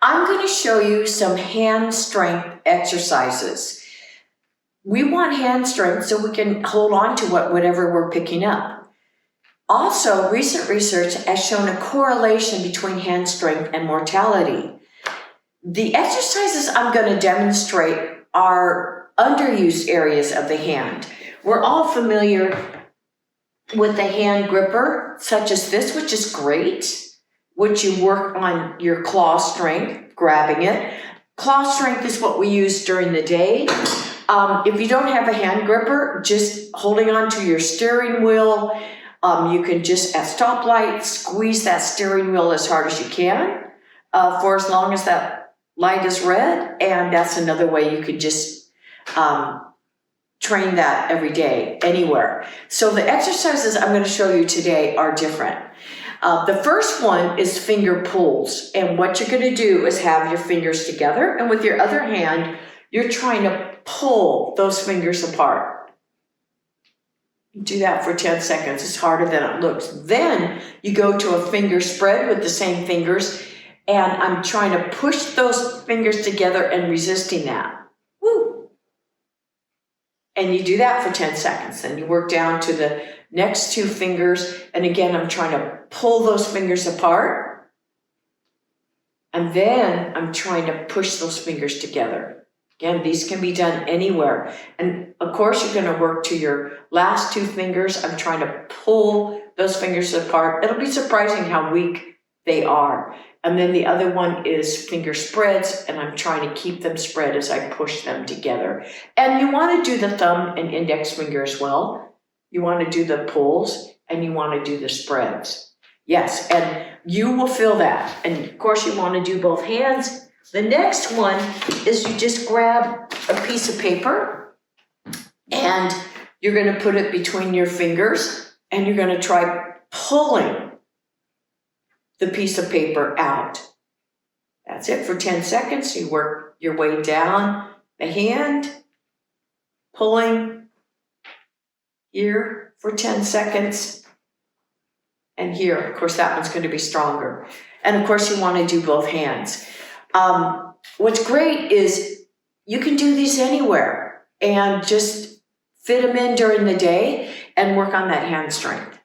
I'm going to show you some hand strength exercises. We want hand strength so we can hold on to whatever we're picking up. Also, recent research has shown a correlation between hand strength and mortality. The exercises I'm going to demonstrate are underused areas of the hand. We're all familiar with the hand gripper, such as this, which is great, which you work on your claw strength, grabbing it. Claw strength is what we use during the day. If you don't have a hand gripper, just holding on to your steering wheel, you can just at stoplight squeeze that steering wheel as hard as you can for as long as that light is red, and that's another way you could just train that every day, anywhere. So the exercises I'm going to show you today are different. The first one is finger pulls, and what you're going to do is have your fingers together, and with your other hand, you're trying to pull those fingers apart. Do that for 10 seconds. It's harder than it looks. Then you go to a finger spread with the same fingers, and I'm trying to push those fingers together and resisting that. Woo! And you do that for 10 seconds. Then you work down to the next two fingers, and again, I'm trying to pull those fingers apart. And then I'm trying to push those fingers together. Again, these can be done anywhere. And of course, you're going to work to your last two fingers. I'm trying to pull those fingers apart. It'll be surprising how weak they are. And then the other one is finger spreads, and I'm trying to keep them spread as I push them together. And you want to do the thumb and index finger as well. You want to do the pulls, and you want to do the spreads. Yes, and you will feel that. And of course, you want to do both hands. The next one is you just grab a piece of paper, and you're going to put it between your fingers, and you're going to try pulling the piece of paper out. That's it for 10 seconds. You work your way down the hand, pulling here for 10 seconds, and here. Of course, that one's going to be stronger. And of course, you want to do both hands. What's great is you can do these anywhere and just fit them in during the day and work on that hand strength.